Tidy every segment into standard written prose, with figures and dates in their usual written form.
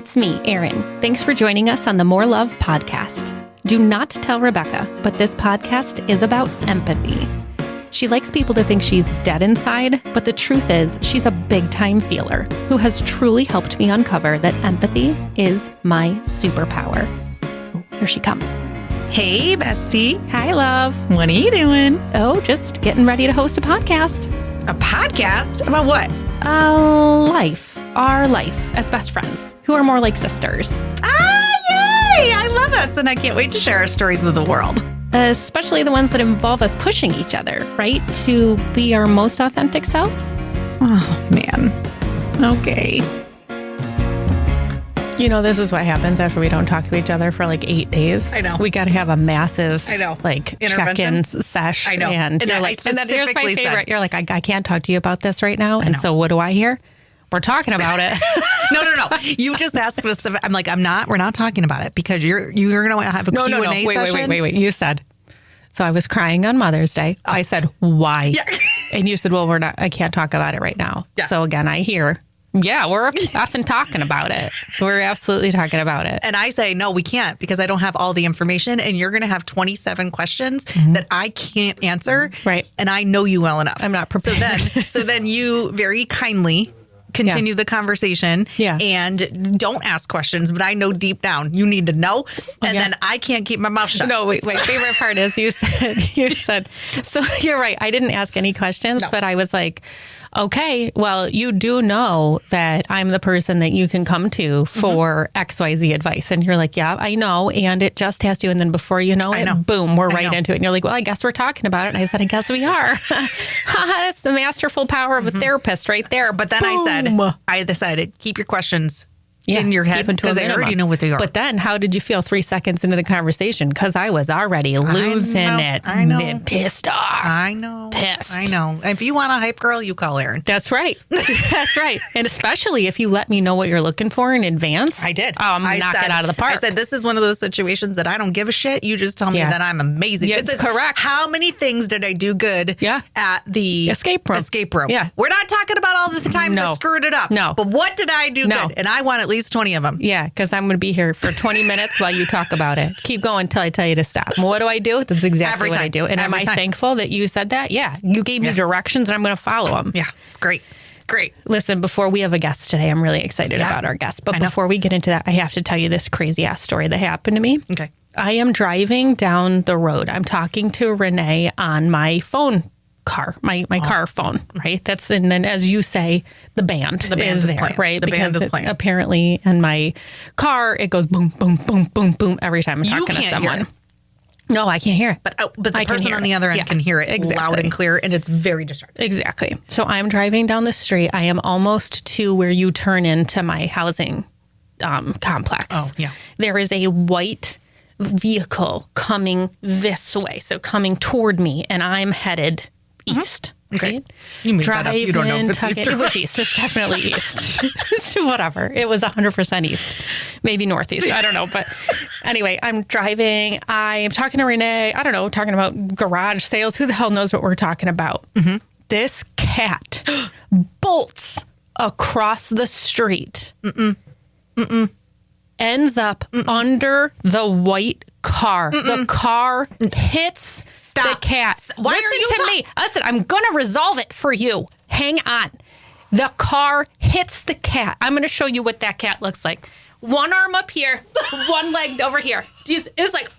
it's me, Erin. Thanks for joining us on the More Love podcast. Do not tell Rebecca, but this podcast is about empathy. She likes people to think she's dead inside, but the truth is she's a big-time feeler who has truly helped me uncover that empathy is my superpower. Oh, here she comes. Hey, bestie. Hi, love. What are you doing? Oh, just getting ready to host a podcast. A podcast? About what? Life. Our life as best friends who are more like sisters. Ah, yay! I love us, and I can't wait to share our stories with the world. Especially the ones that involve us pushing each other, right? To be our most authentic selves. Oh, man. Okay. You know, this is what happens after we don't talk to each other for like 8 days. I know. We got to have a massive, intervention check-in sesh. I know. And you're like, and then here's my favorite. You're like, I can't talk to you about this right now. And so what do I hear? We're talking about it. No. You just asked specific. I'm like, we're not talking about it because you're going to have a Q&A session. Wait. You said, so I was crying on Mother's Day. Oh. I said, why? Yeah. And you said, well, I can't talk about it right now. Yeah. So again, I hear, yeah, we're often talking about it. We're absolutely talking about it. And I say, no, we can't because I don't have all the information and you're going to have 27 questions that I can't answer. Right. And I know you well enough. I'm not prepared. So then you very kindly continue the conversation and don't ask questions, but I know deep down you need to know. And then I can't keep my mouth shut. No, wait. Favorite part is you said, so you're right. I didn't ask any questions, but I was like, okay, well, you do know that I'm the person that you can come to for XYZ advice. And you're like, yeah, I know. And it just has to. And then before you know it, boom, we're right into it. And you're like, well, I guess we're talking about it. And I said, I guess we are. That's the masterful power of a therapist right there. But then I decided, keep your questions in your head because I already know what they are. But then how did you feel 3 seconds into the conversation? Because I was already losing it. I know. Pissed off. I know. Pissed. I know. If you want a hype girl, you call Erin. That's right. That's right. And especially if you let me know what you're looking for in advance. I did. I'm going to knock it out of the park. I said, this is one of those situations that I don't give a shit. You just tell me that I'm amazing. Yeah, this is correct. How many things did I do good at the escape room? Yeah. We're not talking about all the times I screwed it up. No. But what did I do good? And I want at least 20 of them. Yeah, because I'm going to be here for 20 minutes while you talk about it. Keep going until I tell you to stop. What do I do? That's exactly what I do. And am I thankful that you said that? Yeah. You gave me directions and I'm going to follow them. Yeah, it's great. It's great. Listen, before we have a guest today, I'm really excited about our guest. But before we get into that, I have to tell you this crazy ass story that happened to me. Okay. I am driving down the road. I'm talking to Renee on my phone car, my car phone, right? And then as you say, the band is there, playing. Right? Band is playing. Apparently in my car, it goes boom, boom, boom, boom, boom every time I'm talking to someone. No, I can't hear it. But the person on the other end can hear it loud and clear, and it's very distracting. Exactly. So I'm driving down the street. I am almost to where you turn into my housing complex. Oh, yeah. There is a white vehicle coming this way, so coming toward me, and I'm headed east. Okay. Right? You made that up. You don't know if it's east or It was east. It's definitely east. So whatever. It was 100% east. Maybe northeast. I don't know. But anyway, I'm driving. I'm talking to Renee. I don't know. Talking about garage sales. Who the hell knows what we're talking about? Mm-hmm. This cat bolts across the street. Ends up under the white car. The car hits the cat. Why Listen are you to me. Listen, I'm going to resolve it for you. Hang on. The car hits the cat. I'm going to show you what that cat looks like. One arm up here, one leg over here. It's like,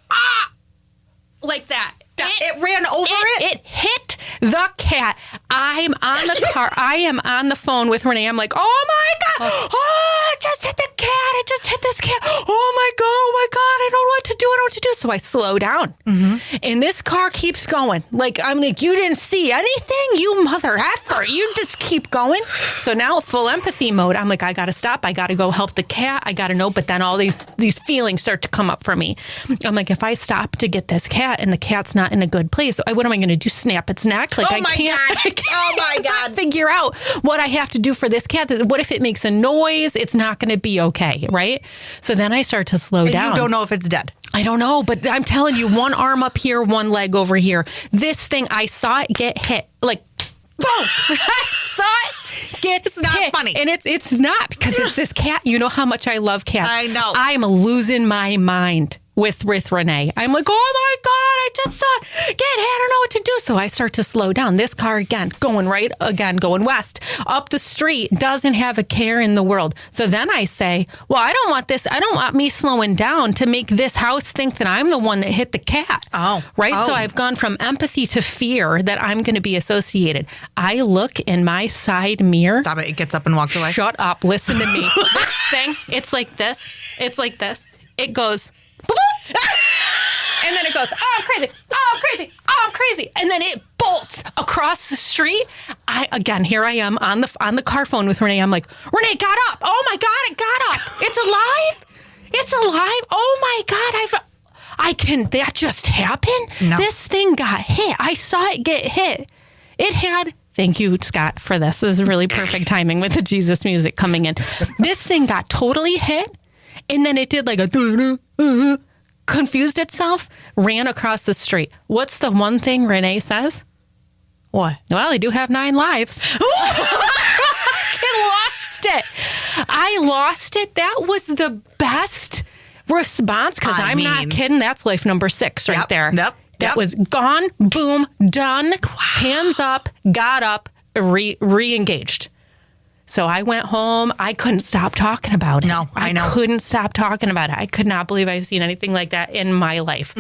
like that. It ran over it? It hit the cat. I'm on the car. I am on the phone with Renee. I'm like, oh my God. Oh, it just hit the cat. It just hit this cat. Oh my God. I don't know what to do. So I slow down. Mm-hmm. And this car keeps going. I'm like, you didn't see anything? You mother effer. You just keep going. So now full empathy mode. I'm like, I got to stop. I got to go help the cat. I got to know. But then all these feelings start to come up for me. I'm like, if I stop to get this cat and the cat's not in a good place, what am I going to do? Snap its neck? I can't figure out what I have to do for this cat. What if it makes a noise? It's not going to be okay, right? So then I start to slow down. You don't know if it's dead. I don't know, but I'm telling you, one arm up here, one leg over here. This thing, I saw it get hit, boom. I saw it get It's not hit. funny. And it's not, because it's this cat. You know how much I love cats. I know. I'm losing my mind with Renee. I'm like, oh my God, I just saw it get hit. I don't know what to do. So I start to slow down. This car going west up the street, doesn't have a care in the world. So then I say, well, I don't want me slowing down to make this house think that I'm the one that hit the cat. Oh. Right? Oh. So I've gone from empathy to fear that I'm going to be associated. I look in my side mirror. Stop it. It gets up and walks away. Shut up. Listen to me. This thing, it's like this. It's like this. It goes, boop, and then it goes, oh, I'm crazy. Oh, I'm crazy. Oh, I'm crazy. And then it bolts across the street. Here I am on the car phone with Renee. I'm like, Renee, got up. Oh my God, it got up. It's alive. It's alive. Oh my God, that just happened? No. This thing got hit. I saw it get hit. It had, thank you, Scott, for this. This is really perfect timing with the Jesus music coming in. This thing got totally hit, and then it did like a confused itself, ran across the street. What's the one thing Renee says? What? Well, they do have 9 lives. I lost it. That was the best response, because I'm not kidding. That's life number 6 right there. Yep. That was gone, boom, done, hands up, got up, re-engaged. So I went home. I couldn't stop talking about it. No, I know. Couldn't stop talking about it. I could not believe I've seen anything like that in my life.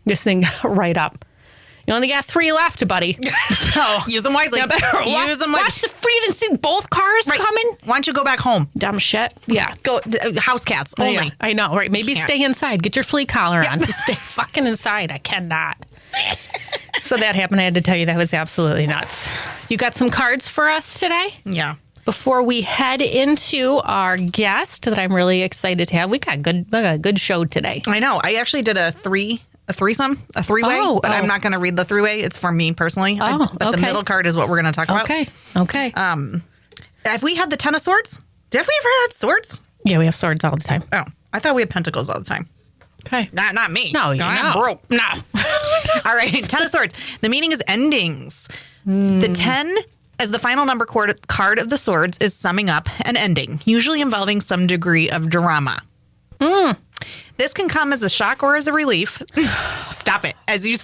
This thing got right up. You only got 3 left, buddy. So use them wisely. Use them wisely. Watch the free to see both cars coming. Why don't you go back home? Dumb shit. Yeah. Go house cats only. Yeah, I know, right? Maybe stay inside. Get your flea collar on. Stay fucking inside. I cannot. So that happened. I had to tell you that was absolutely nuts. You got some cards for us today? Yeah. Before we head into our guest that I'm really excited to have, we got a good show today. I know. I actually did a three-way, but I'm not going to read the 3-way. It's for me personally. But the middle card is what we're going to talk about. Okay. Have we had the 10 of swords? Have we ever had swords? Yeah, we have swords all the time. Oh, I thought we had pentacles all the time. Okay. Not me. No, I'm broke. No. All right. 10 of swords. The meaning is endings. The 10 as the final number card of the swords is summing up an ending, usually involving some degree of drama. This can come as a shock or as a relief. Stop it. As you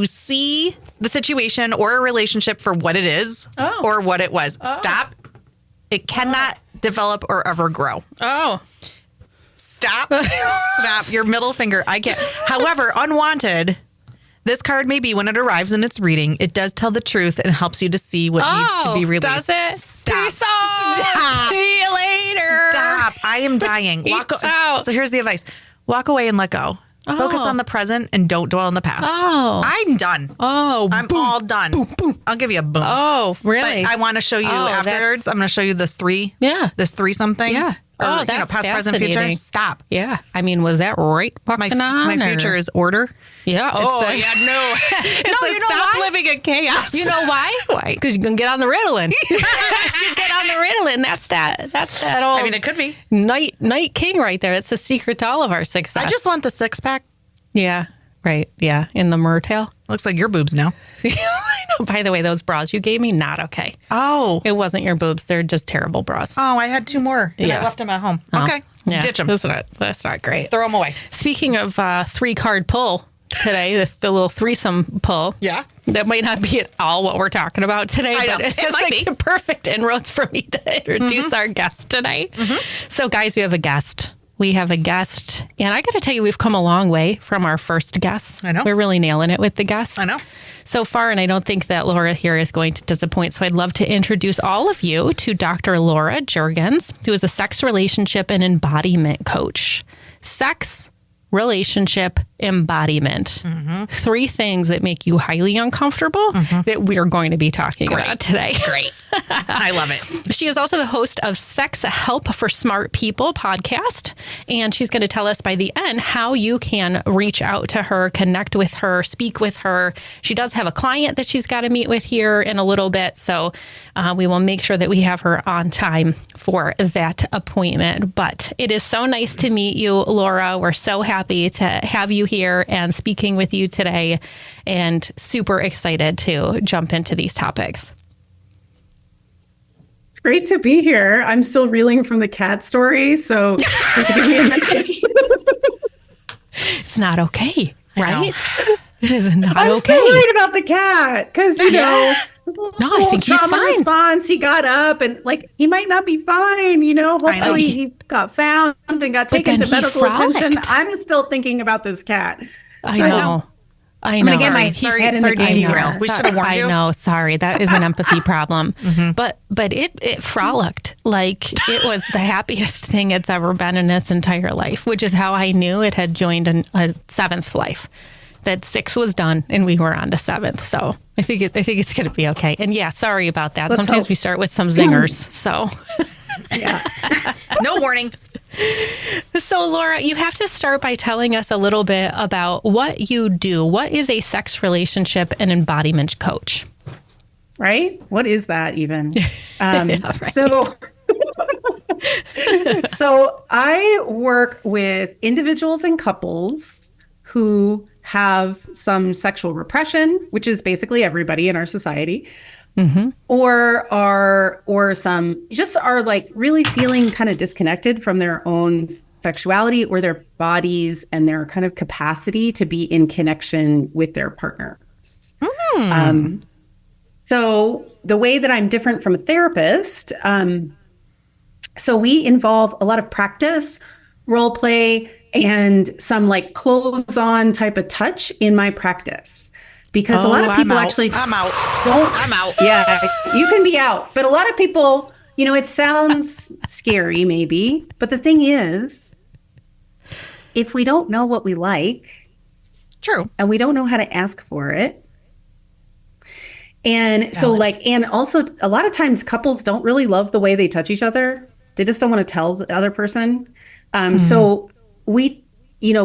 see the situation or a relationship for what it is or what it was. Stop. It cannot develop or ever grow. Stop. Stop. Your middle finger. I can't. However, unwanted. This card may be when it arrives in its reading. It does tell the truth and helps you to see what needs to be released. Does it? Stop. Peace out. Stop. See you later. Stop. I am dying. Peace out. So here's the advice. Walk away and let go. Focus on the present and don't dwell on the past. I'm done. I'm all done. Boom, boom. I'll give you a boom. Oh, really? But I want to show you afterwards. I'm going to show you this 3. Yeah. This 3 something. Yeah. Or, that's past, present, future. Stop. Yeah. I mean, was that right fucking on? My future is order. Yeah. No. Stop living in chaos. You know why? Why? Because you can get on the Ritalin. You get on the Ritalin. That's that old. I mean, it could be night king right there. It's the secret to all of our success. I just want the 6-pack. Yeah. Right. Yeah. In the Mertail. Looks like your boobs now. I know. By the way, those bras you gave me, not okay. Oh. It wasn't your boobs. They're just terrible bras. Oh, I had 2 more. And I left them at home. Okay. Yeah. Ditch them. That's not great. Throw them away. Speaking of 3-card pull today, the little threesome pull. Yeah. That might not be at all what we're talking about today, I know. but It might be. Perfect inroads for me to introduce our guest today. So, guys, we have a guest. And I got to tell you, we've come a long way from our first guest. I know. We're really nailing it with the guests. I know. So far, and I don't think that Laura here is going to disappoint. So I'd love to introduce all of you to Dr. Laura Jurgens, who is a sex, relationship, and embodiment coach. Sex, relationship, embodiment. 3 things that make you highly uncomfortable that we're going to be talking about today. Great. I love it. She is also the host of Sex Help for Smart People podcast. And she's going to tell us by the end how you can reach out to her, connect with her, speak with her. She does have a client that she's got to meet with here in a little bit. So we will make sure that we have her on time for that appointment. But it is so nice to meet you, Laura. We're so happy happy to have you here and speaking with you today, and super excited to jump into these topics. It's great to be here. I'm still reeling from the cat story, so give me a minute. It's not okay, right? It is not I'm okay. still worried about the cat because, No, I think he's trauma fine. response, he got up and he might not be fine, hopefully he got found and got taken to medical attention. I'm still thinking about this cat. I know. I'm going to get my sorry to derail. We should have warned you. I know. Sorry. That is an empathy problem. But it frolicked. Like, it was the happiest thing it's ever been in its entire life, which is how I knew it had joined a seventh life. That 6 was done and we were on to 7th. So I think it's going to be okay. And yeah, sorry about that. Sometimes we start with some zingers. So no warning. So Laura, you have to start by telling us a little bit about what you do. What is a sex, relationship, and embodiment coach? Right? What is that even? Right. So I work with individuals and couples who have some sexual repression, which is basically everybody in our society, or some just are really feeling kind of disconnected from their own sexuality or their bodies and their kind of capacity to be in connection with their partners. So the way that I'm different from a therapist, so we involve a lot of practice, role play, and some clothes on type of touch in my practice. Because a lot of people I'm out. Yeah, you can be out. But a lot of people, it sounds scary maybe. But the thing is, if we don't know what we like, true, and we don't know how to ask for it, and so and also a lot of times couples don't really love the way they touch each other. They just don't want to tell the other person. So we,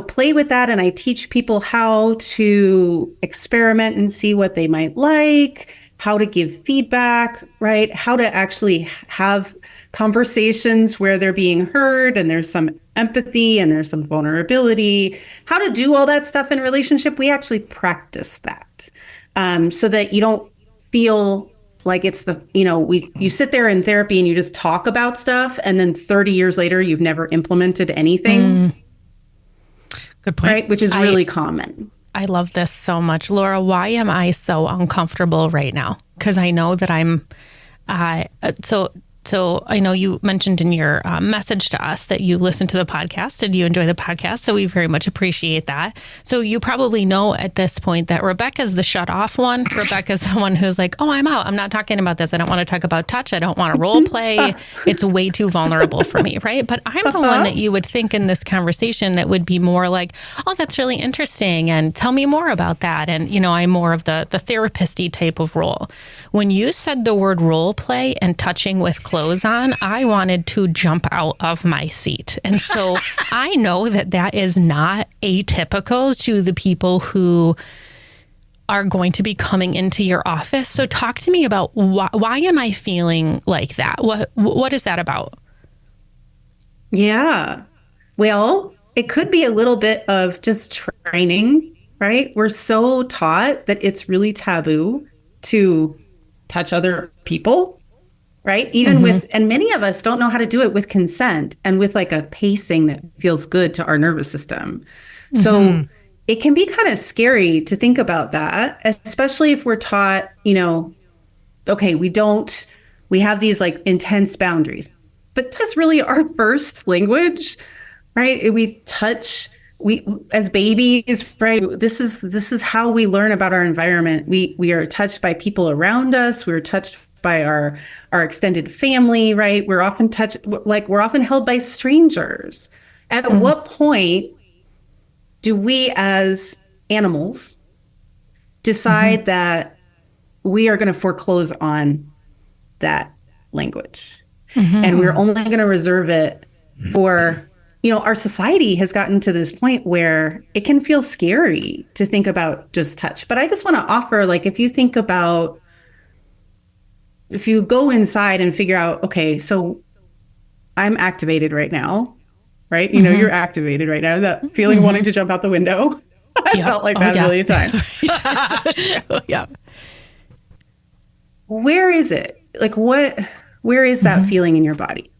play with that, and I teach people how to experiment and see what they might like, how to give feedback, right? How to actually have conversations where they're being heard and there's some empathy and there's some vulnerability, how to do all that stuff in a relationship. We actually practice that so that you don't feel like it's you sit there in therapy and you just talk about stuff, and then 30 years later, you've never implemented anything. Good point. Right? Which is really common. I love this so much. Laura, why am I so uncomfortable right now? Because I know that I'm, so I know you mentioned in your message to us that you listen to the podcast and you enjoy the podcast. So we very much appreciate that. So you probably know at this point that Rebecca's the shut off one. Rebecca's the one who's like, oh, I'm out. I'm not talking about this. I don't want to talk about touch. I don't want to role play. It's way too vulnerable for me. Right. But I'm the one that you would think in this conversation that would be more like, oh, that's really interesting. And tell me more about that. And, I'm more of the therapist-y type of role. When you said the word role play and touching with clothes on, I wanted to jump out of my seat. And so I know that is not atypical to the people who are going to be coming into your office. So talk to me about why am I feeling like that? What is that about? Yeah. Well, it could be a little bit of just training, right? We're so taught that it's really taboo to touch other people, right? Even with, and many of us don't know how to do it with consent and with a pacing that feels good to our nervous system. So it can be kind of scary to think about that, especially if we're taught, okay, we have these intense boundaries, but touch is really our first language, right? We touch, as babies, right? This is how we learn about our environment. We are touched by people around us. We're touched by our extended family, right? We're often we're often held by strangers. At what point do we as animals decide that we are going to foreclose on that language? And we're only going to reserve it for, our society has gotten to this point where it can feel scary to think about just touch. But I just want to offer, if you go inside and figure out, okay, so I'm activated right now. right? You know, you're activated right now. That feeling of wanting to jump out the window. I felt like that a million times. So true. Yeah. Where is it? Like where is that feeling in your body?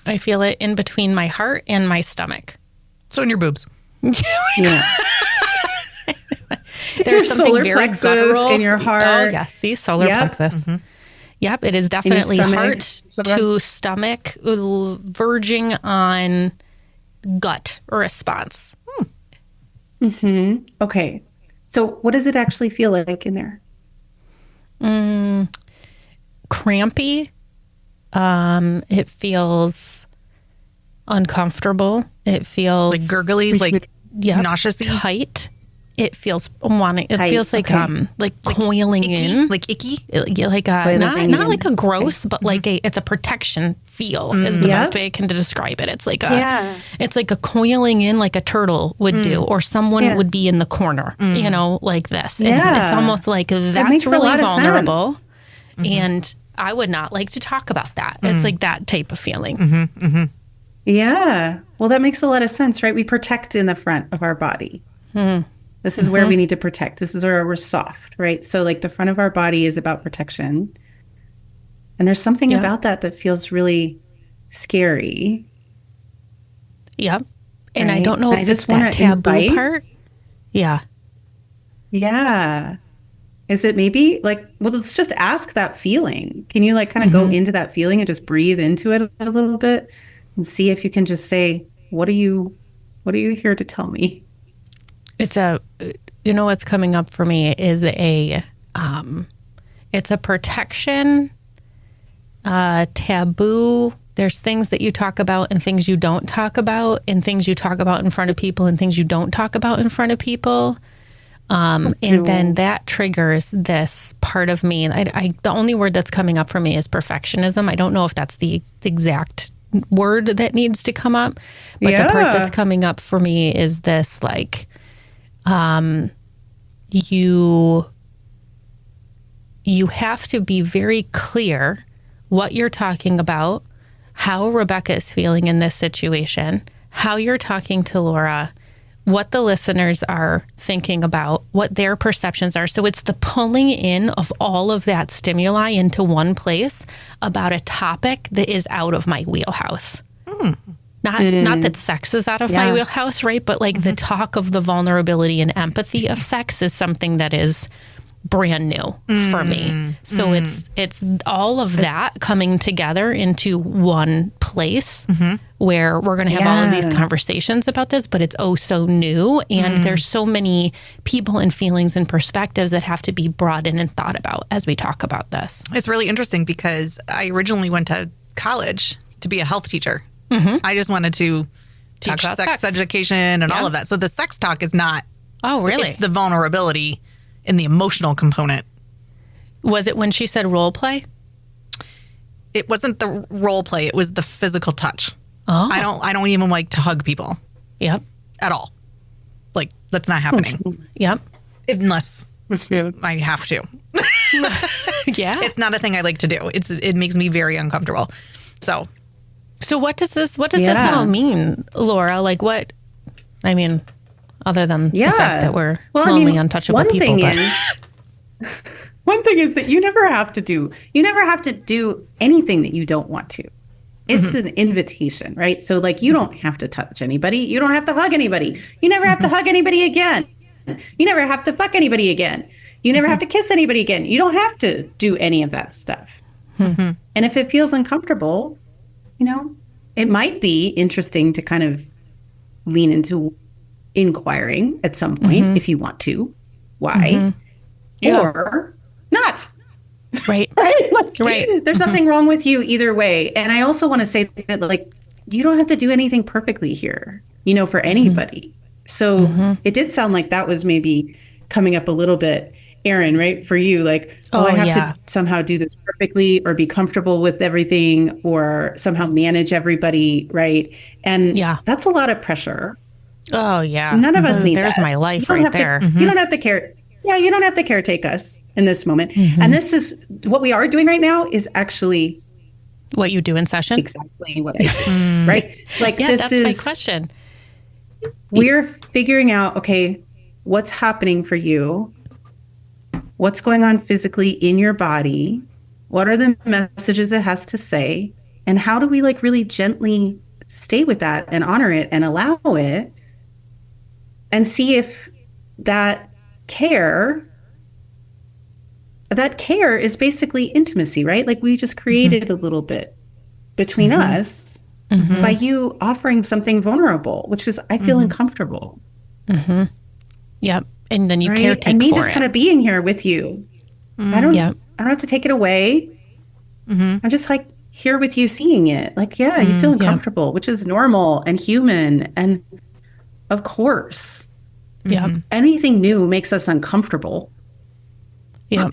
I feel it in between my heart and my stomach. So in your boobs. Yeah. There's something solar very plexus guttural in your heart. Oh, yeah. See, solar plexus. Yep, it is definitely stomach. heart to stomach, verging on gut response. Okay. So what does it actually feel like in there? Crampy. It feels uncomfortable. It feels Like gurgly, like nauseous, tight. It feels wanting. It Tight, feels like okay. like coiling in, like icky. like a Coiling not in. like a gross, but like it's a protection feel is the Yeah. best way I can describe it. It's like a Yeah. it's like a coiling in like a turtle would do, or someone would be in the corner, you know, like this. It's almost like that's makes a really lot of vulnerable, sense. and I would not like to talk about that. It's like that type of feeling. Yeah. Well, that makes a lot of sense, right? We protect in the front of our body. This is where we need to protect. This is where we're soft, right? So like the front of our body is about protection. And there's something about that feels really scary. Yep. And I Right. don't know I if just it's that wanna taboo invite- part. Yeah. Yeah. Is it maybe like, well, let's just ask that feeling. Can you like kind of go into that feeling and just breathe into it a little bit and see if you can just say, what are you here to tell me? It's what's coming up for me is it's a protection, taboo. There's things that you talk about and things you don't talk about, and things you talk about in front of people and things you don't talk about in front of people. And then that triggers this part of me. The only word that's coming up for me is perfectionism. I don't know if that's the exact word that needs to come up, but the part that's coming up for me is this, like, you have to be very clear what you're talking about, how Rebecca is feeling in this situation, how you're talking to Laura, what the listeners are thinking about, what their perceptions are. So it's the pulling in of all of that stimuli into one place about a topic that is out of my wheelhouse. Not that sex is out of my wheelhouse, right? But like the talk of the vulnerability and empathy of sex is something that is brand new for me. So it's all of that coming together into one place where we're going to have all of these conversations about this, but it's oh so new. And there's so many people and feelings and perspectives that have to be brought in and thought about as we talk about this. It's really interesting because I originally went to college to be a health teacher. I just wanted to Talk teach about sex sex. education and all of that. So the sex talk is not, Oh, really? it's the vulnerability and the emotional component. Was it when she said role play? It wasn't the role play. It was the physical touch. Oh, I don't even like to hug people yep. at all. Like, that's not happening Yep. unless I have to. Yeah. It's not a thing I like to do. It makes me very uncomfortable. So what does this all mean, Laura? Like what, I mean, other than the fact that we're lonely, untouchable one people. One thing is that you never have to do anything that you don't want to. It's an invitation, right? So like you don't have to touch anybody. You don't have to hug anybody. You never have to hug anybody again. You never have to fuck anybody again. You never have to kiss anybody again. You don't have to do any of that stuff. And if it feels uncomfortable, you know, it might be interesting to kind of lean into inquiring at some point if you want to. Why? Or not. Right. Right? Like, Right. There's nothing wrong with you either way. And I also want to say that, like, you don't have to do anything perfectly here, you know, for anybody. So it did sound like that was maybe coming up a little bit, Erin, right? For you, like, I have to somehow do this perfectly or be comfortable with everything or somehow manage everybody, right? And that's a lot of pressure. Oh, yeah. None of us need There's that. my life You don't right have to- there. You don't have to care. Yeah, you don't have to caretake us in this moment. And this is what we are doing right now is actually What you do in session? exactly what I do, right? Like Yeah, this that's is my question. we're figuring out, okay, what's happening for you? What's going on physically in your body? What are the messages it has to say? And how do we like really gently stay with that and honor it and allow it and see if that care that care is basically intimacy, right? Like we just created a little bit between us by you offering something vulnerable, which is I feel uncomfortable. Yep. And then you Right. caretake And me for just it. kind of being here with you. I don't Yep. I don't have to take it away. I'm just like here with you seeing it. Like, yeah, you feel uncomfortable, which is normal and human. And of course, Yep. anything new makes us uncomfortable. Yep.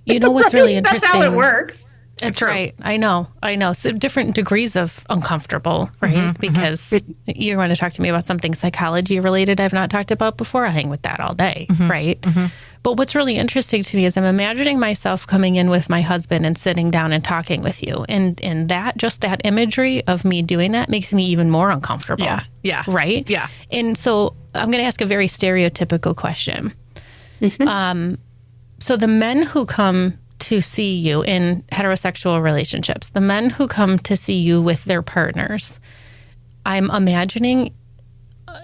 You know what's really That's interesting? how it works. That's right. I know. So different degrees of uncomfortable, right? Because you want to talk to me about something psychology related I've not talked about before. I hang with that all day, right? But what's really interesting to me is I'm imagining myself coming in with my husband and sitting down and talking with you. And that, just that imagery of me doing that makes me even more uncomfortable. Yeah. Yeah. Right? Yeah. And so I'm going to ask a very stereotypical question. So the men who come to see you in heterosexual relationships, the men who come to see you with their partners, I'm imagining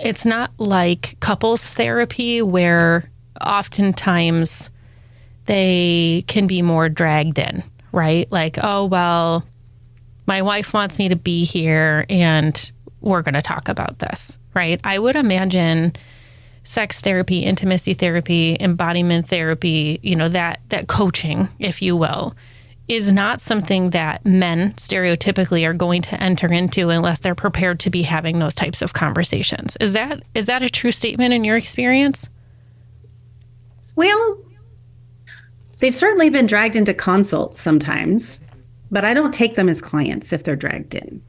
it's not like couples therapy where oftentimes they can be more dragged in, right? Like, oh, well, my wife wants me to be here and we're going to talk about this, right? I would imagine sex therapy, intimacy therapy, embodiment therapy, that coaching, if you will, is not something that men stereotypically are going to enter into unless they're prepared to be having those types of conversations. Is that a true statement in your experience? Well, they've certainly been dragged into consults sometimes, but I don't take them as clients if they're dragged in.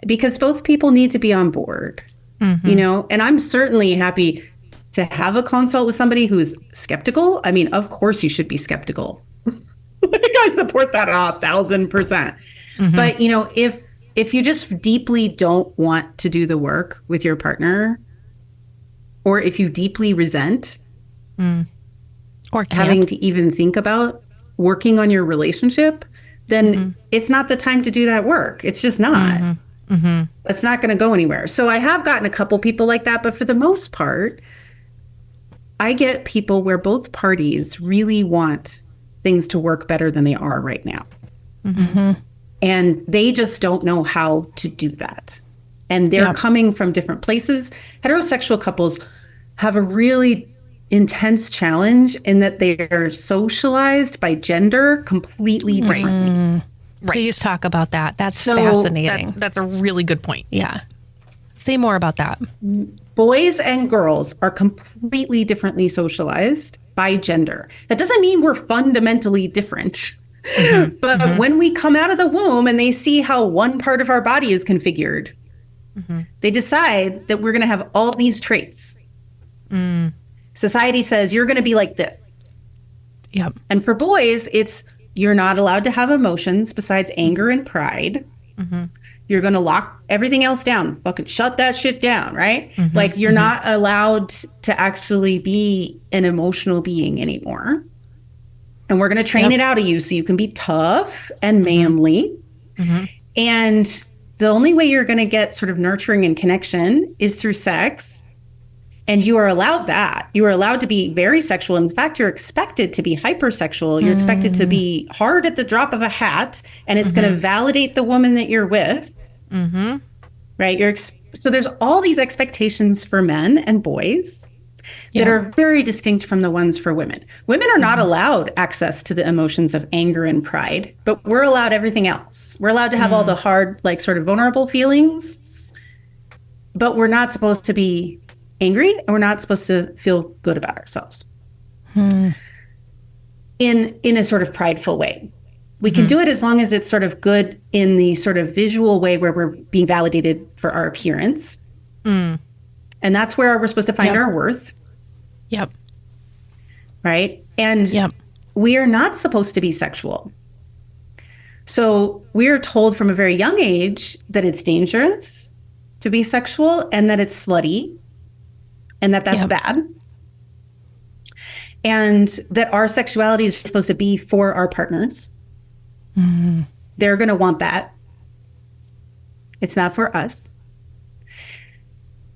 Because both people need to be on board. And I'm certainly happy to have a consult with somebody who's skeptical. I mean, of course you should be skeptical. I support that 1,000%. But if you just deeply don't want to do the work with your partner, or if you deeply resent Or having can't? to even think about working on your relationship, then it's not the time to do that work. It's just not. That's not going to go anywhere. So I have gotten a couple people like that, but for the most part, I get people where both parties really want things to work better than they are right now. And they just don't know how to do that. And they're coming from different places. Heterosexual couples have a really intense challenge in that they are socialized by gender completely differently. Please talk about that. That's fascinating. That's a really good point. Yeah. Say more about that. Boys and girls are completely differently socialized by gender. That doesn't mean we're fundamentally different. But when we come out of the womb and they see how one part of our body is configured, they decide that we're going to have all these traits. Society says you're going to be like this. Yep. And for boys, it's you're not allowed to have emotions besides anger and pride. You're going to lock everything else down. Fucking shut that shit down, right? Like you're not allowed to actually be an emotional being anymore. And we're going to train it out of you so you can be tough and manly. And the only way you're going to get sort of nurturing and connection is through sex. And you are allowed that. You are allowed to be very sexual. In fact, you're expected to be hypersexual. You're expected to be hard at the drop of a hat, and it's going to validate the woman that you're with. Right? So there's all these expectations for men and boys that are very distinct from the ones for women. Women are not allowed access to the emotions of anger and pride, but we're allowed everything else. We're allowed to have all the hard, like sort of vulnerable feelings, but we're not supposed to be angry, and we're not supposed to feel good about ourselves in a sort of prideful way. We can do it as long as it's sort of good in the sort of visual way where we're being validated for our appearance. And that's where we're supposed to find our worth. Yep. Right? And we are not supposed to be sexual. So we're told from a very young age that it's dangerous to be sexual and that it's slutty and that that's bad. And that our sexuality is supposed to be for our partners. Mm-hmm. They're going to want that. It's not for us.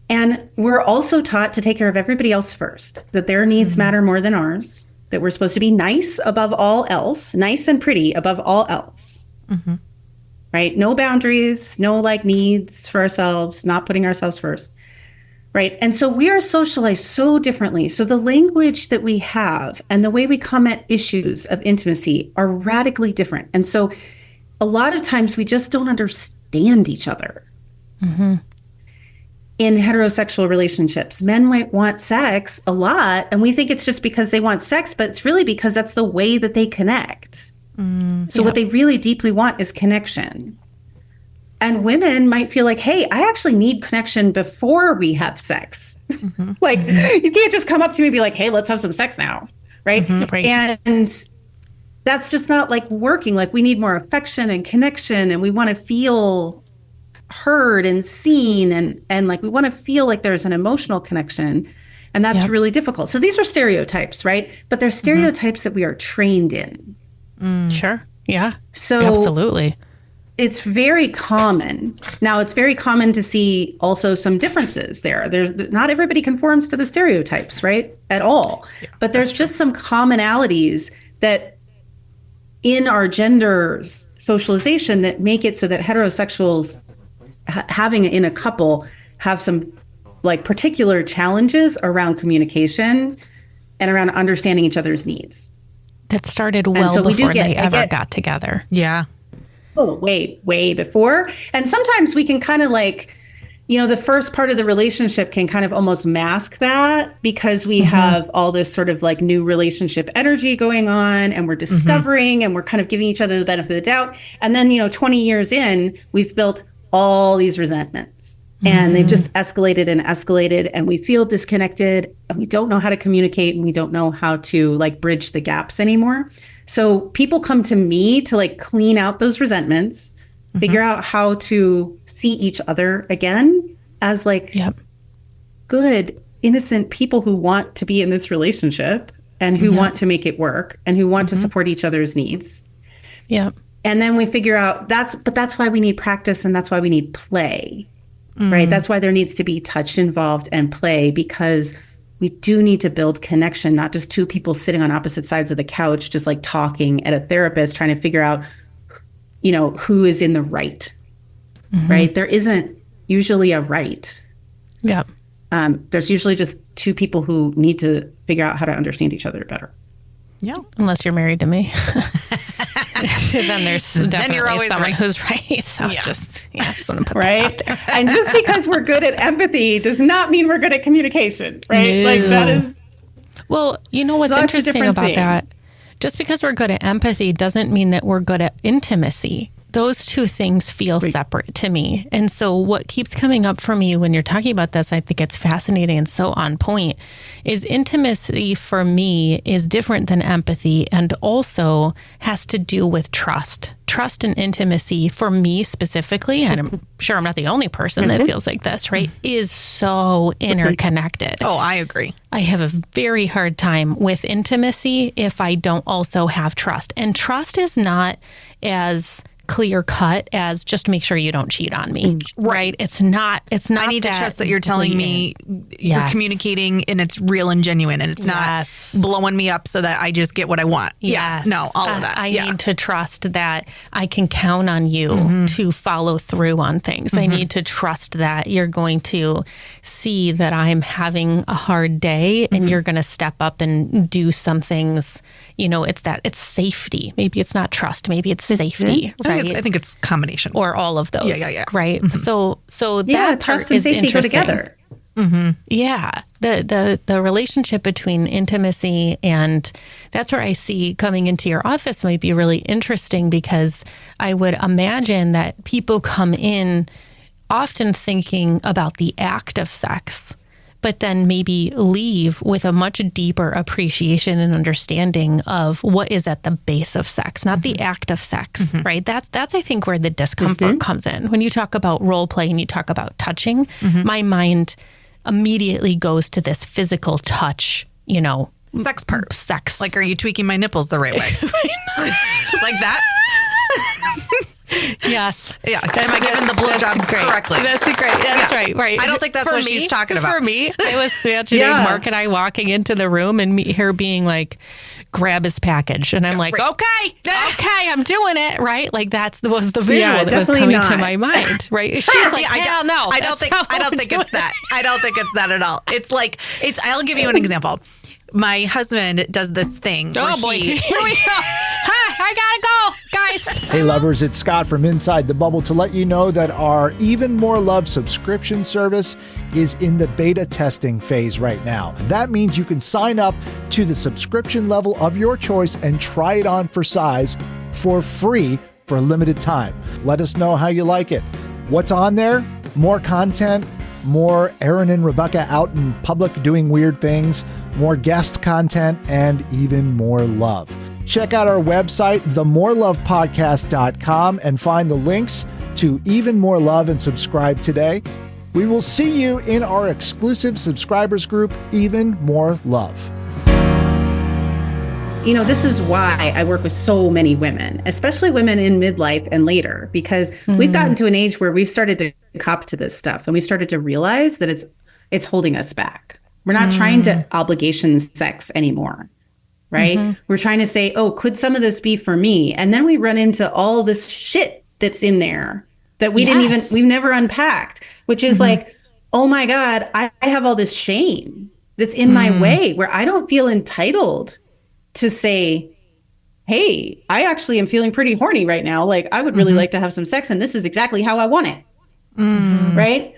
And we're also taught to take care of everybody else first, that their needs matter more than ours, that we're supposed to be nice above all else, nice and pretty above all else. Mm-hmm. Right? No boundaries, no like needs for ourselves, not putting ourselves first. Right? And so we are socialized so differently. So the language that we have and the way we come at issues of intimacy are radically different. And so a lot of times we just don't understand each other. Mm-hmm. In heterosexual relationships, men might want sex a lot, and we think it's just because they want sex, but it's really because that's the way that they connect. So what they really deeply want is connection. And women might feel like, hey, I actually need connection before we have sex. Mm-hmm. Like, you can't just come up to me and be like, hey, let's have some sex now, right? Mm-hmm. Right. And that's just not like working. Like, we need more affection and connection, and we want to feel heard and seen, and like we want to feel like there's an emotional connection, and that's really difficult. So these are stereotypes, right? But they're stereotypes that we are trained in. Sure. Yeah. So absolutely. It's very common. Now, it's very common to see also some differences there. Not everybody conforms to the stereotypes, right? At all. Yeah, but there's just some commonalities that in our gender's socialization that make it so that heterosexuals having in a couple have some like particular challenges around communication and around understanding each other's needs. That started well before they ever got together. Yeah. Oh, way before. And sometimes we can kind of like, the first part of the relationship can kind of almost mask that because we have all this sort of like new relationship energy going on, and we're discovering and we're kind of giving each other the benefit of the doubt. And then, 20 years in, we've built all these resentments, and they've just escalated, and we feel disconnected, and we don't know how to communicate, and we don't know how to like bridge the gaps anymore. So people come to me to like clean out those resentments, figure out how to see each other again as like good, innocent people who want to be in this relationship and who want to make it work and who want to support each other's needs. Yeah. And then we figure out that's why we need practice, and that's why we need play, right? That's why there needs to be touch involved and play, because we do need to build connection, not just two people sitting on opposite sides of the couch, just like talking at a therapist, trying to figure out, who is in the right, right? There isn't usually a right. Yeah. There's usually just two people who need to figure out how to understand each other better. Yeah. Unless you're married to me. Then there's definitely you're always someone right. who's right. So I just want to put right. that out there. And just because we're good at empathy does not mean we're good at communication, right? No. Like that is. Well, what's such a interesting different about thing. that, just because we're good at empathy doesn't mean that we're good at intimacy. Those two things feel separate to me. And so what keeps coming up for me when you're talking about this, I think it's fascinating and so on point, is intimacy for me is different than empathy, and also has to do with trust. Trust and intimacy for me specifically, and I'm sure I'm not the only person that feels like this, right, is so interconnected. Oh, I agree. I have a very hard time with intimacy if I don't also have trust. And trust is not as clear cut as just make sure you don't cheat on me, right? It's not. I need to trust that you're telling me you're communicating and it's real and genuine, and it's not blowing me up so that I just get what I want. Yes. Yeah, no, all of that. I need to trust that I can count on you to follow through on things. I need to trust that you're going to see that I'm having a hard day and you're going to step up and do some things. It's safety. Maybe it's not trust. Maybe it's safety, right? I think it's combination. Or all of those. Yeah. Right. So that trust part and is safety interesting. go together. Yeah. The relationship between intimacy, and that's where I see coming into your office might be really interesting, because I would imagine that people come in often thinking about the act of sex, but then maybe leave with a much deeper appreciation and understanding of what is at the base of sex, not the act of sex, right? That's I think where the discomfort comes in. When you talk about role play and you talk about touching, my mind immediately goes to this physical touch, Sex part. Sex. Like, are you tweaking my nipples the right way? Like that? Yes. Yeah. Am I giving the blowjob correctly? That's great. That's right. I don't think that's what she's talking about. For me, I was imagining Mark and I walking into the room and her being like, grab his package. And I'm like, okay, I'm doing it. Right. Like was the visual that was coming to my mind. Right. She's like, hell no. I don't think it's that. I don't think it's that at all. It's like, I'll give you an example. My husband does this thing. Oh boy. Here we go. Hi, I gotta go, guys. Hey lovers, it's Scott from Inside the Bubble to let you know that our Even More Love subscription service is in the beta testing phase right now. That means you can sign up to the subscription level of your choice and try it on for size for free for a limited time. Let us know how you like it. What's on there? More content, more Aaron and Rebecca out in public doing weird things, more guest content, and even more love. Check out our website, themorelovepodcast.com, and find the links to Even More Love and subscribe today. We will see you in our exclusive subscribers group, Even More Love. This is why I work with so many women, especially women in midlife and later, because we've gotten to an age where we've started to cop to this stuff and we started to realize that it's holding us back. We're not trying to obligation sex anymore, right? We're trying to say, oh, could some of this be for me? And then we run into all this shit that's in there that we've never unpacked, which is like, oh my God, I have all this shame that's in my way where I don't feel entitled to say, hey, I actually am feeling pretty horny right now. Like, I would really like to have some sex, and this is exactly how I want it. Right?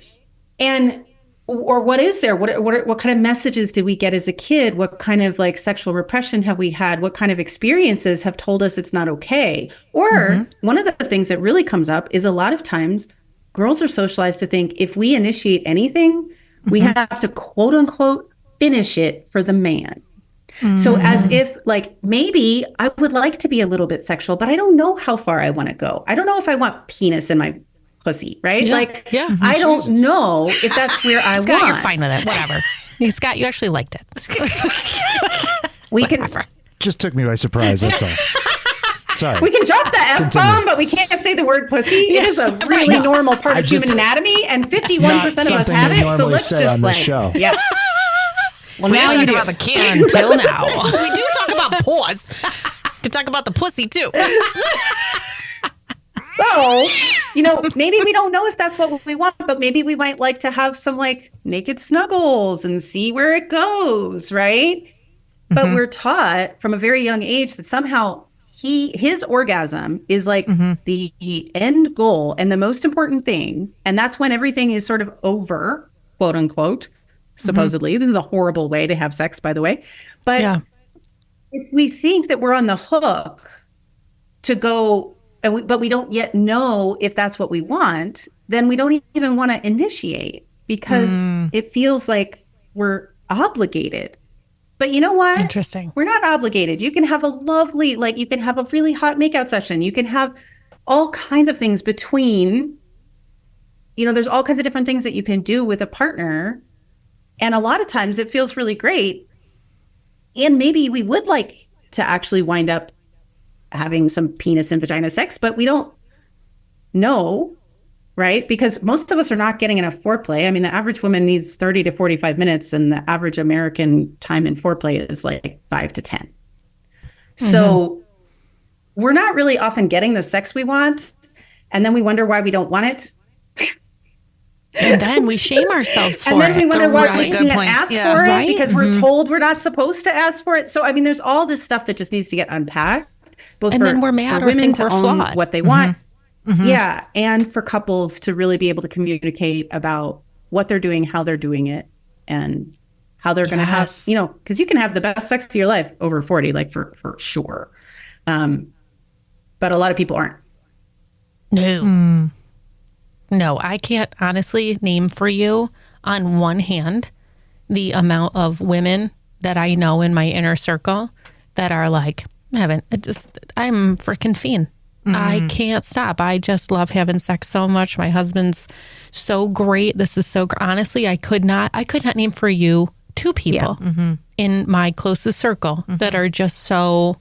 And, or what is there? What kind of messages did we get as a kid? What kind of like sexual repression have we had? What kind of experiences have told us it's not okay? Or one of the things that really comes up is a lot of times girls are socialized to think if we initiate anything, we have to quote unquote finish it for the man. So as if like, maybe I would like to be a little bit sexual, but I don't know how far I want to go. I don't know if I want penis in my pussy, right? I don't know if that's where I Scott, want. you're fine with it. Whatever. Scott, you actually liked it. We can Just took me by surprise, that's all. Sorry. We can drop the F-bomb, but we can't say the word pussy. It is a really normal part of human anatomy, and 51% of us have it. So let's just on like, this show. yeah. Well, We now don't you talk do. about the kid until now. We do talk about paws. We talk about the pussy too. So, maybe we don't know if that's what we want, but maybe we might like to have some like naked snuggles and see where it goes, right? But we're taught from a very young age that somehow his orgasm is like the end goal and the most important thing. And that's when everything is sort of over, quote unquote, supposedly. This is a horrible way to have sex, by the way. But if we think that we're on the hook to go, but we don't yet know if that's what we want, then we don't even want to initiate because it feels like we're obligated. But you know what? Interesting. We're not obligated. You can have a lovely, you can have a really hot makeout session. You can have all kinds of things between, there's all kinds of different things that you can do with a partner. And a lot of times it feels really great. And maybe we would like to actually wind up having some penis and vagina sex, but we don't know, right? Because most of us are not getting enough foreplay. I mean, the average woman needs 30 to 45 minutes, and the average American time in foreplay is like 5 to 10. So we're not really often getting the sex we want. And then we wonder why we don't want it. And then we shame ourselves for and then we it. wonder why really we good can't point. ask Yeah. for it Right? because we're told we're not supposed to ask for it. So, I mean, there's all this stuff that just needs to get unpacked. Both And for, then we're mad for or women think to we're own flawed. what they want. Yeah. And for couples to really be able to communicate about what they're doing, how they're doing it, and how they're going to have, because you can have the best sex of your life over 40, like for sure. But a lot of people aren't. No, I can't honestly name for you on one hand the amount of women that I know in my inner circle that are like, I'm a freaking fiend. I can't stop. I just love having sex so much. My husband's so great. This is so honestly, I could not name for you 2 people in my closest circle that are just so,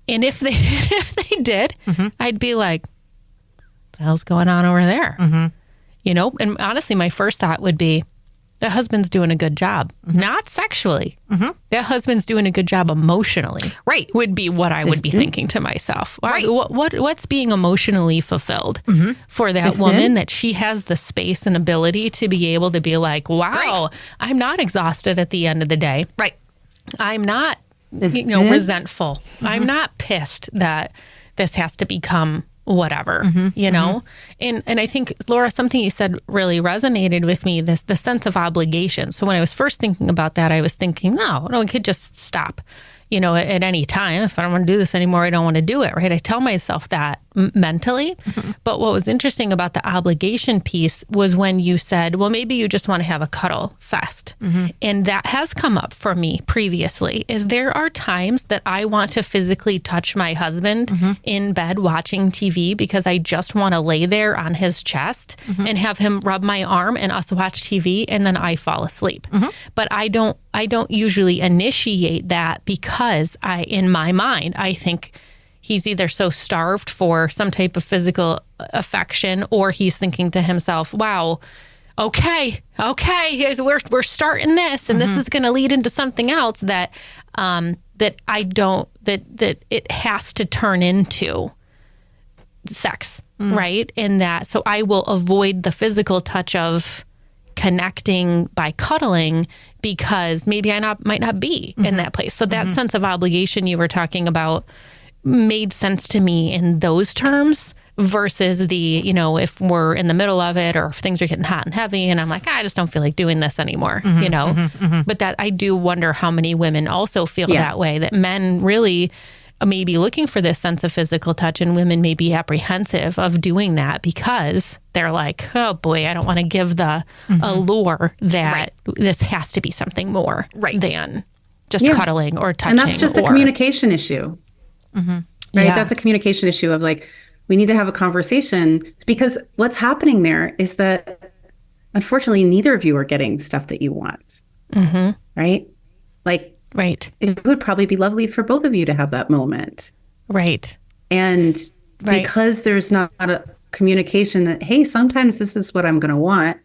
and if they did, I'd be like, what the hell's going on over there? And honestly, my first thought would be, that husband's doing a good job, not sexually. That husband's doing a good job emotionally. Right. Would be what I would be thinking to myself. Right. What's being emotionally fulfilled for that woman, that she has the space and ability to be able to be like, wow, I'm not exhausted at the end of the day. Right. I'm not, resentful. I'm not pissed that this has to become whatever, And I think, Laura, something you said really resonated with me, the sense of obligation. So when I was first thinking about that, I was thinking, no, it could just stop, at any time. If I don't want to do this anymore, I don't want to do it, right? I tell myself that mentally. But what was interesting about the obligation piece was when you said, well, maybe you just want to have a cuddle fest. And that has come up for me previously, is there are times that I want to physically touch my husband in bed watching TV because I just want to lay there on his chest and have him rub my arm and us watch TV, and then I fall asleep. But I don't usually initiate that because in my mind, I think he's either so starved for some type of physical affection, or he's thinking to himself, wow, okay, we're starting this, and this is going to lead into something else that it has to turn into sex, right? And that, so I will avoid the physical touch of connecting by cuddling because maybe I might not be in that place. So that sense of obligation you were talking about made sense to me in those terms versus the, if we're in the middle of it or if things are getting hot and heavy and I'm like, I just don't feel like doing this anymore, But that I do wonder how many women also feel that way, that men really may be looking for this sense of physical touch and women may be apprehensive of doing that because they're like, oh boy, I don't want to give the allure that this has to be something more than just cuddling or touching. And that's just a communication issue, right? Yeah. That's a communication issue of like, we need to have a conversation, because what's happening there is that unfortunately, neither of you are getting stuff that you want, right? Like, it would probably be lovely for both of you to have that moment. Right. And because there's not a communication that, hey, sometimes this is what I'm going to want.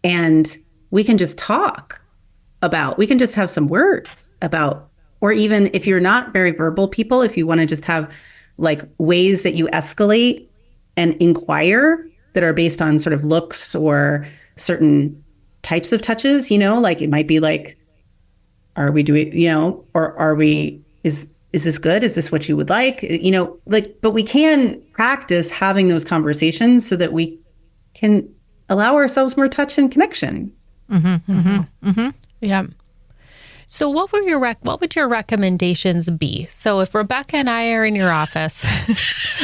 And we can just we can just have some words about, or even if you're not very verbal people, if you want to just have like ways that you escalate and inquire that are based on sort of looks or certain types of touches, like it might be like, are we doing, or are we, is this good? Is this what you would like? But we can practice having those conversations so that we can allow ourselves more touch and connection. Yeah. So what would your recommendations be? So if Rebecca and I are in your office,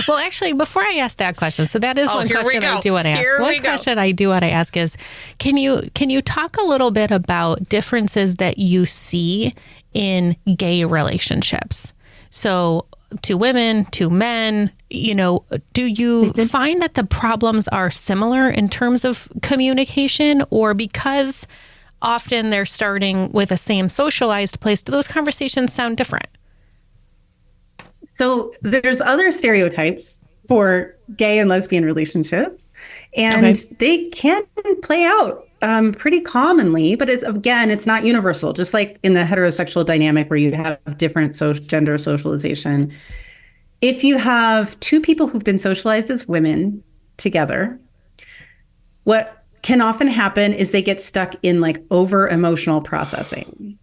well, actually, before I ask that question, so that is one question I do want to ask. One question I do want to ask is, can you talk a little bit about differences that you see in gay relationships? So to women, to men, do you find that the problems are similar in terms of communication, or because often they're starting with a same socialized place, do those conversations sound different? So there's other stereotypes for gay and lesbian relationships, and they can play out pretty commonly, but it's not universal. Just like in the heterosexual dynamic where you have different gender socialization. If you have two people who've been socialized as women together, what can often happen is they get stuck in like over emotional processing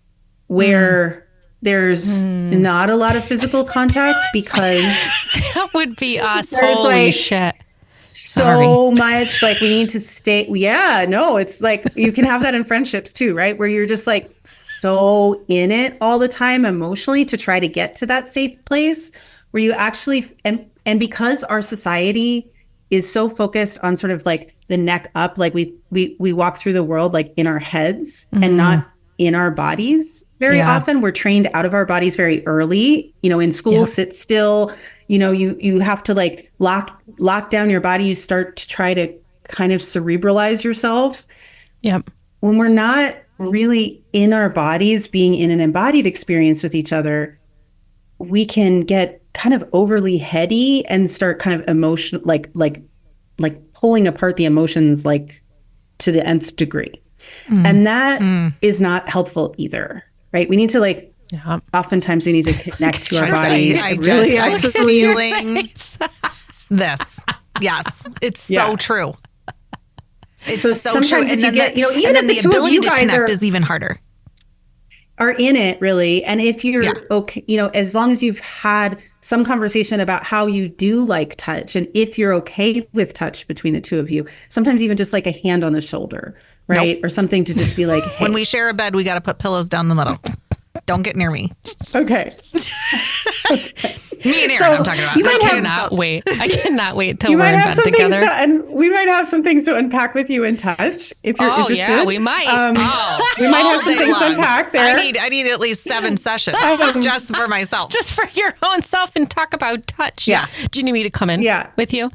where there's not a lot of physical contact because that would be us. Holy shit. So much like we need to stay. Yeah, no, it's like you can have that in friendships too, right? Where you're just like so in it all the time emotionally to try to get to that safe place where you actually, and because our society is so focused on sort of like the neck up, like we walk through the world like in our heads and not in our bodies. Very often we're trained out of our bodies very early. In school, sit still. You have to like lock down your body. You start to try to kind of cerebralize yourself. Yep. When we're not really in our bodies, being in an embodied experience with each other, we can get kind of overly heady and start kind of emotional, like pulling apart the emotions like to the nth degree. And that is not helpful either, right? We need to like, oftentimes we need to connect to our bodies. I'm actually feeling this. Yes, it's so true. It's so true. And then the ability to connect is even harder. Are in it really. And if you're okay, as long as you've had some conversation about how you do like touch, and if you're okay with touch between the two of you, sometimes even just like a hand on the shoulder, right? Or something to just be like, hey. When we share a bed, we got to put pillows down the middle. Don't get near me. Okay. Me and Aaron, I'm talking about. I cannot wait till we're in bed together. And we might have some things to unpack with you in touch if you're interested. Yeah, we might. We might have some things to unpack there. I need at least 7 sessions just for myself. Just for your own self, and talk about touch. Yeah. Do you need me to come in with you?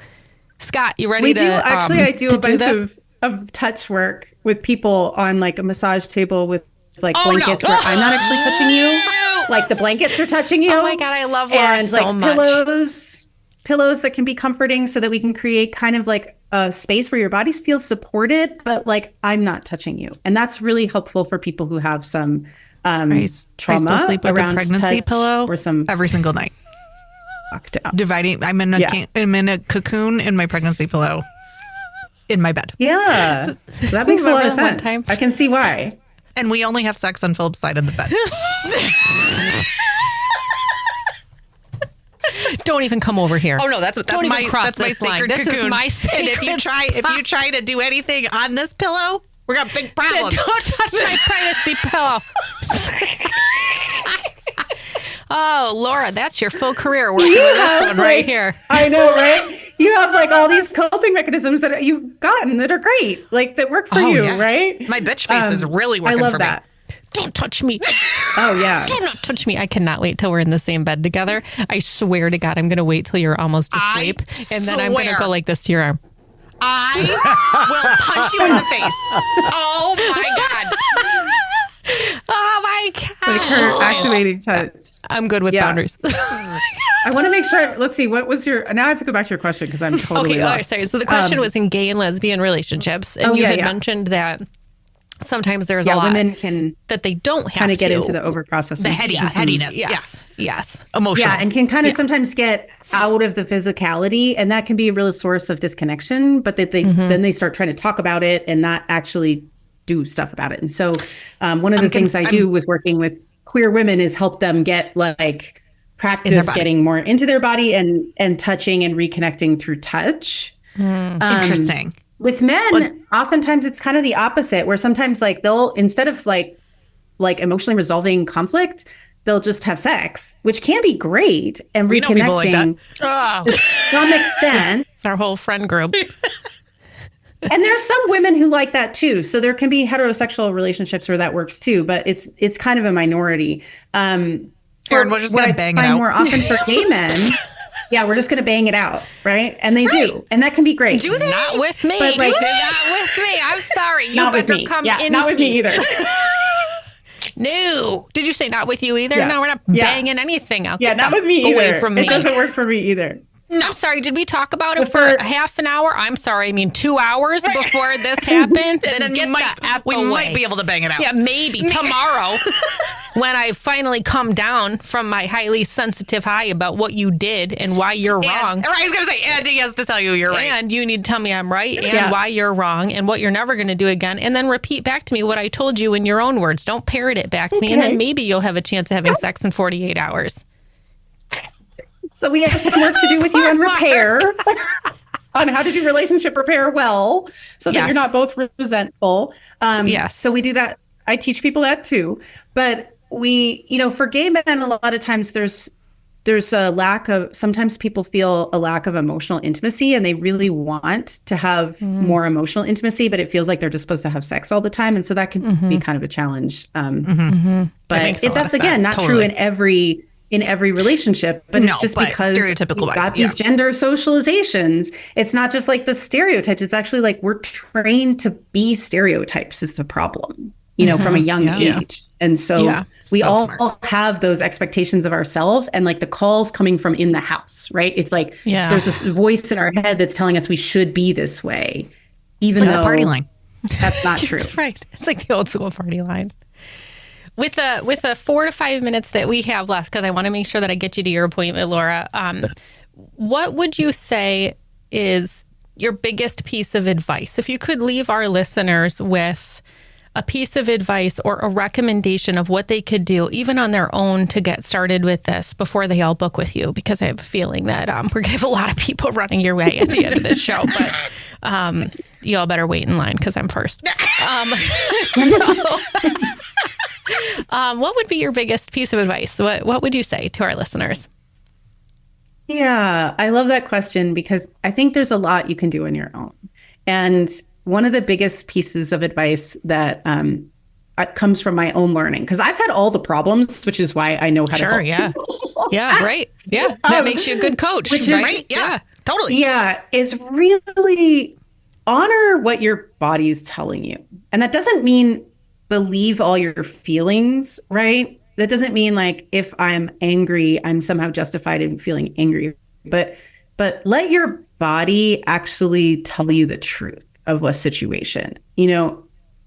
Scott, you ready to actually, I do a bunch this? of touch work with people on like a massage table with like blankets where I'm not actually touching you. Like the blankets are touching you. Oh my God, I love Laura and so like much. Pillows that can be comforting so that we can create kind of like a space where your body feels supported, but like I'm not touching you. And that's really helpful for people who have some trauma. I still sleep with a pregnancy pillow or some every single night. Locked out. Dividing. I'm in a cocoon in my pregnancy pillow in my bed. Yeah. So that makes a lot of sense. Time? I can see why. And we only have sex on Philip's side of the bed. Don't even come over here. Oh no, that's my sacred This cocoon. is my sacred And if you try to do anything on this pillow, we're gonna have big problems. Don't touch my pregnancy pillow. Oh, Laura, that's your full career working with this one right here. I know, right? You have like all these coping mechanisms that you've gotten that are great, like that work for you, right? My bitch face is really working for me. Don't touch me. Oh, yeah. Do not touch me. I cannot wait till we're in the same bed together. I swear to God, I'm going to wait till you're almost asleep. And then I'm going to go like this to your arm. I will punch you in the face. Oh, my God. Oh, my God. Like her activating touch. I'm good with boundaries. I want to make sure. Let's see. What was your? Now I have to go back to your question because I'm totally lost. Oh, sorry. So the question was in gay and lesbian relationships, and you had mentioned that sometimes there's a lot women can that they don't have kind of get to. into the overprocessing, the headiness, yes, emotional, and can kind of sometimes get out of the physicality, and that can be a real source of disconnection. But that they then they start trying to talk about it and not actually do stuff about it. And so one of the things I do with working with queer women is help them get like practice getting more into their body and touching and reconnecting through touch. Interesting. With men, oftentimes it's kind of the opposite, where sometimes like they'll, instead of like emotionally resolving conflict, they'll just have sex, which can be great and we reconnecting know people like that. to some extent. It's our whole friend group. And there's some women who like that too. So there can be heterosexual relationships where that works too, but it's kind of a minority. Aaron, we're just going to bang it out. More often for gay men, we're just going to bang it out, right? And they do, and that can be great. Do they? Not with me. But like, not with me. I'm sorry. You not with better me. come in. Not with me either. No. Did you say not with you either? No, we're not banging anything out. Yeah, not with me either. Away from me. It doesn't work for me either. No. I'm sorry. Did we talk about it for half an hour? I'm sorry. I mean, 2 hours before this happened. Then we might be able to bang it out. Yeah, maybe tomorrow when I finally come down from my highly sensitive high about what you did and why you're wrong. I was going to say, and he has to tell you you're right. And you need to tell me I'm right and why you're wrong and what you're never going to do again. And then repeat back to me what I told you in your own words. Don't parrot it back to me. And then maybe you'll have a chance of having sex in 48 hours. So we have some work to do with you on repair, on how to do relationship repair well, so that you're not both resentful. So we do that. I teach people that too. But we, for gay men, a lot of times there's there's a lack of, sometimes people feel a lack of emotional intimacy and they really want to have more emotional intimacy, but it feels like they're just supposed to have sex all the time. And so that can be kind of a challenge. But that's again, not true in every relationship, but it's just because stereotypical we've got these gender socializations. It's not just like the stereotypes. It's actually like we're trained to be stereotypes is the problem, from a young age. And so we all have those expectations of ourselves, and like the calls coming from in the house, right? It's like there's this voice in our head that's telling us we should be this way, even though the party line. That's not true. That's right. It's like the old school party line. With the 4 to 5 minutes that we have left, because I want to make sure that I get you to your appointment, Laura, what would you say is your biggest piece of advice? If you could leave our listeners with a piece of advice or a recommendation of what they could do, even on their own, to get started with this before they all book with you, because I have a feeling that we're going to have a lot of people running your way at the end of this show. But you all better wait in line because I'm first. What would be your biggest piece of advice? What would you say to our listeners? Yeah, I love that question because I think there's a lot you can do on your own. And one of the biggest pieces of advice that comes from my own learning, because I've had all the problems, which is why I know how to help people. Yeah, right. Yeah, that makes you a good coach, right? Yeah, totally. Yeah, is really honor what your body is telling you. And that doesn't mean believe all your feelings, right? That doesn't mean like if I'm angry, I'm somehow justified in feeling angry. But let your body actually tell you the truth of a situation.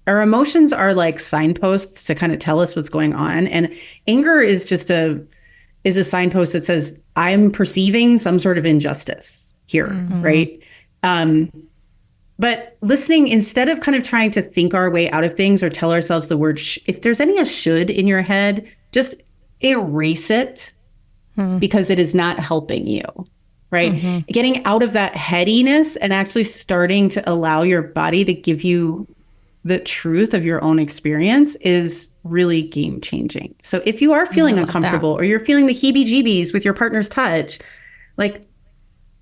Our emotions are like signposts to kind of tell us what's going on. And anger is just a signpost that says, I'm perceiving some sort of injustice here, right? But listening, instead of kind of trying to think our way out of things or tell ourselves the word, if there's any should in your head, just erase it because it is not helping you, right? Getting out of that headiness and actually starting to allow your body to give you the truth of your own experience is really game changing. So if you are feeling uncomfortable or you're feeling the heebie-jeebies with your partner's touch, like,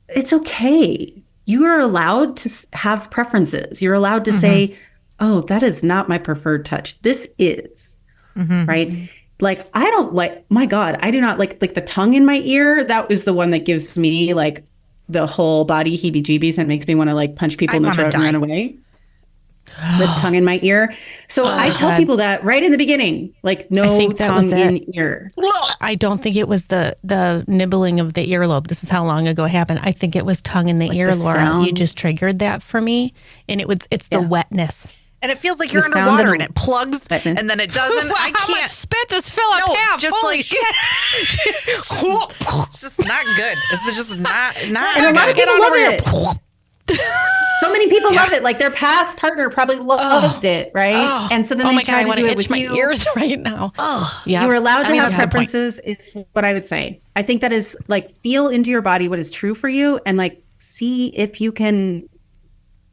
it's okay. You are allowed to have preferences. You're allowed to say, oh, that is not my preferred touch. This is, right? Like, I don't like, my God, I do not like the tongue in my ear. That was the one that gives me like the whole body heebie-jeebies and makes me want to like punch people in the throat and run away. The tongue in my ear. So I tell people that right in the beginning, like no tongue in ear. I don't think it was the nibbling of the earlobe. This is how long ago it happened. I think it was tongue in the ear, Laura. Sound. You just triggered that for me. And it's the wetness. And it feels like you're underwater and it plugs and then it doesn't. I can't. How much spit does Philip have? Just Holy like shit. It's just not good. It's just not and a lot of people love it. So many people love it. Like their past partner probably loved it, right? And so then they try to do it with my you. Ears right now. Yeah. You were allowed to have preferences. It's what I would say. I think that is like feel into your body what is true for you and like see if you can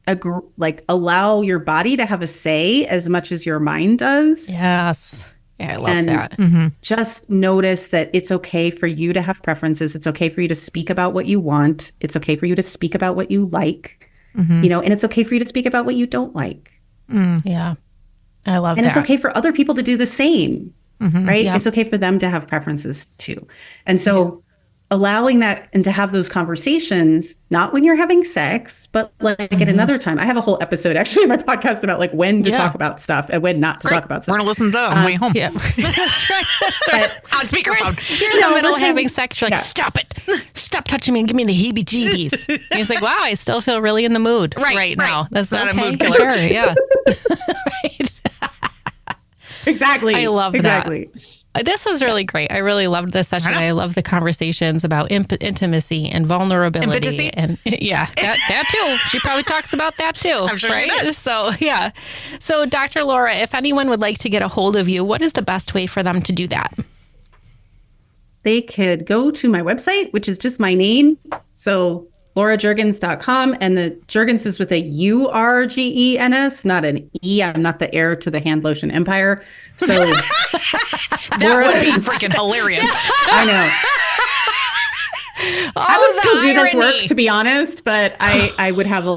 allow your body to have a say as much as your mind does. Yes. Yeah, I love that. Just notice that it's okay for you to have preferences. It's okay for you to speak about what you want. It's okay for you to speak about what you like, and it's okay for you to speak about what you don't like. Yeah. I love that. And it's okay for other people to do the same, right? Yeah. It's okay for them to have preferences too. And so allowing that and to have those conversations, not when you're having sex, but like at another time. I have a whole episode actually in my podcast about like when to talk about stuff and when not to talk about stuff. We're going to listen to that on the way home. Yeah. That's right. That's right. On speakerphone. You're in the middle of having sex. You're like, stop it. Stop touching me and give me the heebie-jeebies. And he's like, wow, I still feel really in the mood right now. That's not okay. a mood killer. Sure, yeah. Right. Exactly. I love that. Exactly. This was really great. I really loved this session. I love the conversations about intimacy and vulnerability. Impetucy? And that too. She probably talks about that too. I'm sure she does. So, yeah. So, Dr. Laura, if anyone would like to get a hold of you, what is the best way for them to do that? They could go to my website, which is just my name. So laurajurgens.com. And the Jurgens is with a Urgens, not an E. I'm not the heir to the hand lotion empire. So that would be freaking hilarious. I know. I would still do this irony. work, to be honest, but I would have a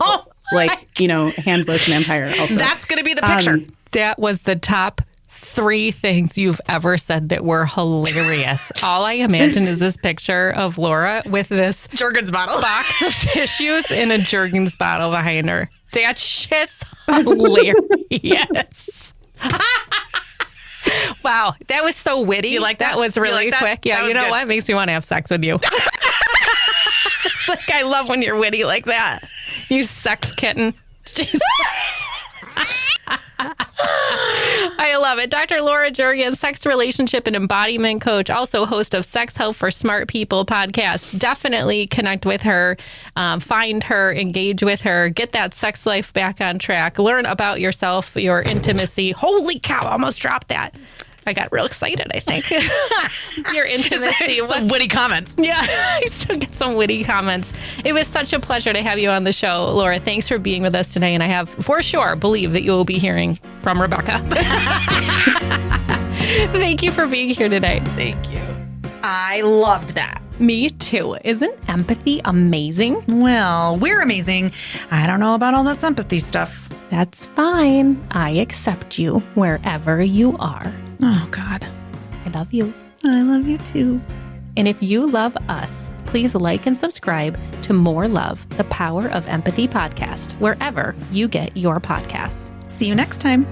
hand lotion empire also. That's going to be the picture. That was the top 3 things you've ever said that were hilarious. All I imagine is this picture of Laura with this Jurgens bottle. box of tissues and a Jurgens bottle behind her. That shit's hilarious. Wow, that was so witty. You like that? That was You really like that? quick. Yeah, That was you know good. what? Makes me want to have sex with you. It's like, I love when you're witty like that. You sex kitten. Jeez. I love it. Dr. Laura Jurgens, sex, relationship, and embodiment coach, also host of Sex Help for Smart People podcast. Definitely connect with her, find her, engage with her, get that sex life back on track, learn about yourself, your intimacy. Holy cow, I almost dropped that. I got real excited, I think. Your intimacy. Some witty comments. Yeah, I still get some witty comments. It was such a pleasure to have you on the show, Laura. Thanks for being with us today. And I have, for sure, believe that you will be hearing from Rebecca. Thank you for being here today. Thank you. I loved that. Me too. Isn't empathy amazing? Well, we're amazing. I don't know about all this empathy stuff. That's fine. I accept you wherever you are. Oh, God. I love you. I love you too. And if you love us, please like and subscribe to More Love, the Power of Empathy podcast, wherever you get your podcasts. See you next time.